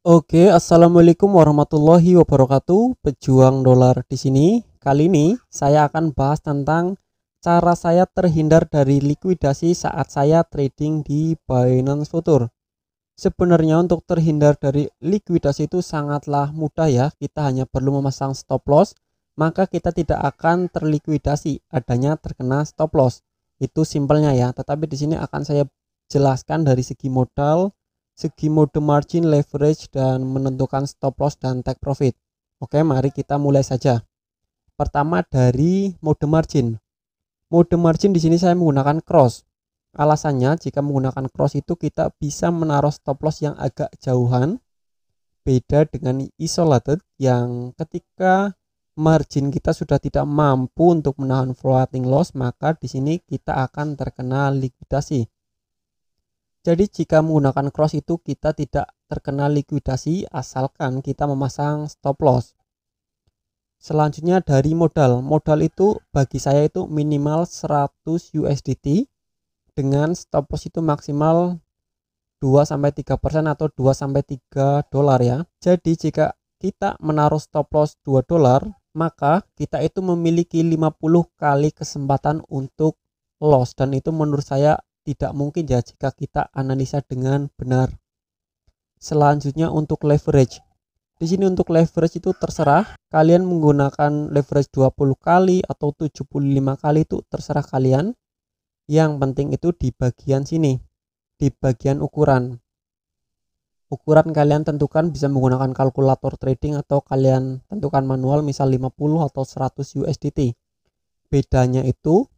Oke, assalamualaikum warahmatullahi wabarakatuh. Pejuang dolar di sini. Kali ini saya akan bahas tentang cara saya terhindar dari likuidasi saat saya trading di Binance Future. Sebenarnya untuk terhindar dari likuidasi itu sangatlah mudah ya. Kita hanya perlu memasang stop loss, maka kita tidak akan terlikuidasi adanya terkena stop loss. Itu simpelnya ya. Tetapi di sini akan saya jelaskan dari segi modal, segi mode margin, leverage, dan menentukan stop loss dan take profit. Oke, mari kita mulai saja. Pertama dari mode margin. Mode margin di sini saya menggunakan cross. Alasannya jika menggunakan cross itu kita bisa menaruh stop loss yang agak jauhan, beda dengan isolated yang ketika margin kita sudah tidak mampu untuk menahan floating loss, maka di sini kita akan terkena likuidasi. Jadi jika menggunakan cross itu kita tidak terkena likuidasi asalkan kita memasang stop loss. Selanjutnya dari modal. Modal itu bagi saya itu minimal 100 USDT dengan stop loss itu maksimal 2-3% atau 2-3 dolar ya. Jadi jika kita menaruh stop loss 2 dolar, maka kita itu memiliki 50 kali kesempatan untuk loss, dan itu menurut saya tidak mungkin ya jika kita analisa dengan benar. Selanjutnya untuk leverage. Di sini untuk leverage itu terserah kalian menggunakan leverage 20 kali atau 75 kali, itu terserah kalian. Yang penting itu di bagian sini, di bagian ukuran. Ukuran kalian tentukan bisa menggunakan kalkulator trading atau kalian tentukan manual, misal 50 atau 100 USDT. Bedanya itu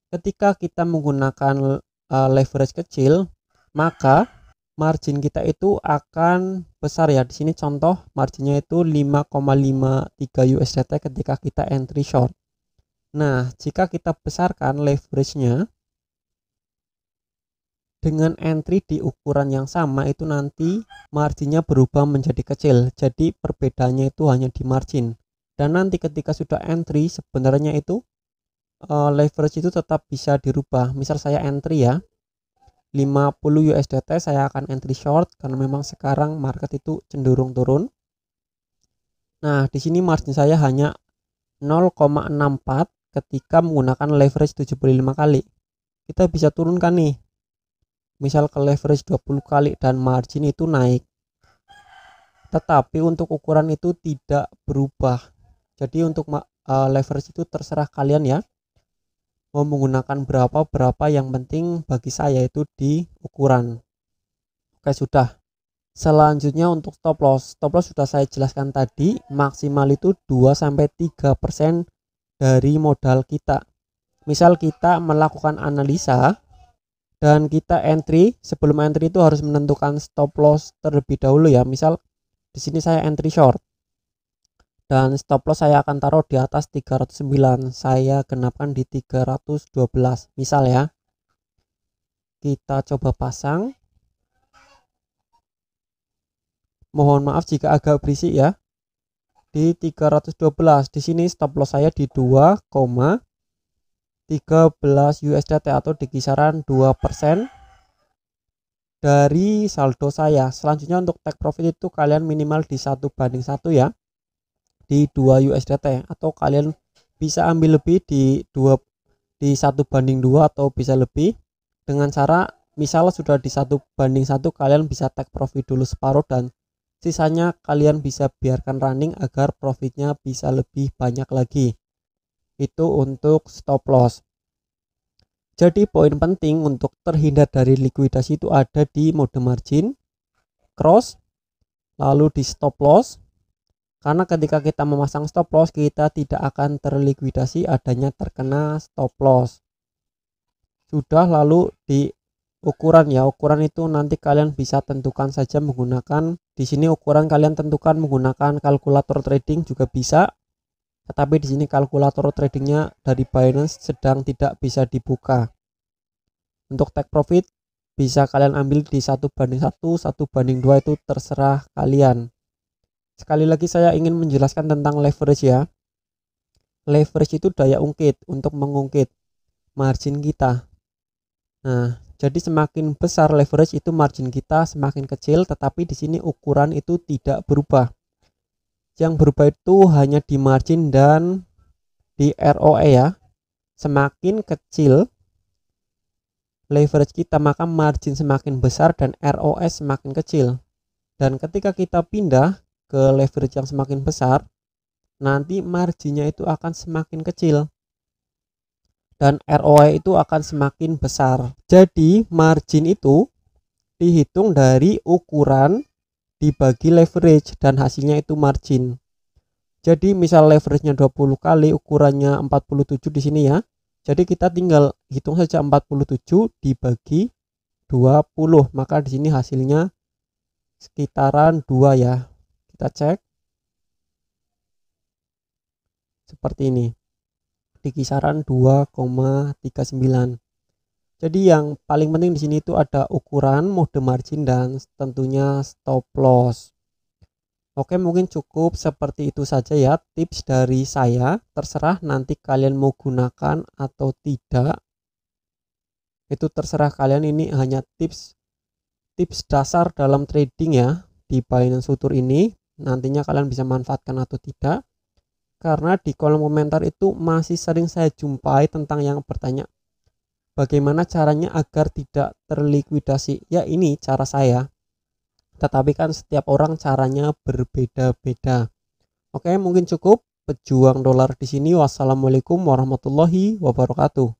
ketika kita menggunakan leverage kecil, maka margin kita itu akan besar ya. Di sini contoh marginnya itu 5,53 USDT ketika kita entry short. Nah, jika kita besarkan leverage-nya dengan entry di ukuran yang sama, itu nanti marginnya berubah menjadi kecil. Jadi perbedaannya itu hanya di margin. Dan nanti ketika sudah entry sebenarnya itu leverage itu tetap bisa dirubah. Misal saya entry ya 50 USDT, saya akan entry short karena memang sekarang market itu cenderung turun. Nah, di sini margin saya hanya 0,64 ketika menggunakan leverage 75 kali. Kita bisa turunkan nih, misal ke leverage 20 kali dan margin itu naik. Tetapi untuk ukuran itu tidak berubah. Jadi untuk leverage itu terserah kalian ya, mau menggunakan berapa, yang penting bagi saya itu di ukuran. Oke, sudah. Selanjutnya untuk stop loss. Stop loss sudah saya jelaskan tadi, maksimal itu 2-3% dari modal kita. Misal kita melakukan analisa dan kita entry, sebelum entry itu harus menentukan stop loss terlebih dahulu ya. Misal di sini saya entry short dan stop loss saya akan taruh di atas 309, saya genapkan di 312 misal ya. Kita coba pasang. Mohon maaf jika agak berisik ya. Di 312 di sini stop loss saya di 2,13 USDT atau di kisaran 2% dari saldo saya. Selanjutnya untuk take profit itu kalian minimal di 1:1 ya, di 2 USDT, atau kalian bisa ambil lebih di 1:2 atau bisa lebih dengan cara misal sudah di 1:1, kalian bisa take profit dulu separuh dan sisanya kalian bisa biarkan running agar profitnya bisa lebih banyak lagi. Itu untuk stop loss. Jadi poin penting untuk terhindar dari likuidasi itu ada di mode margin, cross, lalu di stop loss. Karena ketika kita memasang stop loss, kita tidak akan terlikuidasi adanya terkena stop loss. Sudah, lalu di ukuran ya. Ukuran itu nanti kalian bisa tentukan saja menggunakan, di sini ukuran kalian tentukan menggunakan kalkulator trading juga bisa. Tetapi di sini kalkulator tradingnya dari Binance sedang tidak bisa dibuka. Untuk take profit bisa kalian ambil di 1:1, 1:2, itu terserah kalian. Sekali lagi saya ingin menjelaskan tentang leverage ya. Leverage itu daya ungkit untuk mengungkit margin kita. Nah, Jadi semakin besar leverage itu margin kita semakin kecil, tetapi di sini ukuran itu tidak berubah. Yang berubah itu hanya di margin dan di ROE ya. Semakin kecil leverage kita maka margin semakin besar dan ROS semakin kecil. Dan ketika kita pindah ke leverage yang semakin besar, nanti marginnya itu akan semakin kecil dan ROE itu akan semakin besar. Jadi margin itu dihitung dari ukuran dibagi leverage dan hasilnya itu margin. Jadi misal leverage-nya 20 kali, ukurannya 47 di sini ya. Jadi kita tinggal hitung saja 47 dibagi 20, maka di sini hasilnya sekitaran 2 ya. Kita cek. Seperti ini. Di kisaran 2,39. Jadi yang paling penting di sini itu ada ukuran, mode margin dan tentunya stop loss. Oke, mungkin cukup seperti itu saja ya tips dari saya. Terserah nanti kalian mau gunakan atau tidak. Itu terserah kalian, ini hanya tips dasar dalam trading ya di Binance Future ini. Nantinya kalian bisa manfaatkan atau tidak. Karena di kolom komentar itu masih sering saya jumpai tentang yang bertanya bagaimana caranya agar tidak terlikuidasi. Ya ini cara saya. Tetapi kan setiap orang caranya berbeda-beda. Oke, mungkin cukup. Pejuang dolar di sini. Wassalamualaikum warahmatullahi wabarakatuh.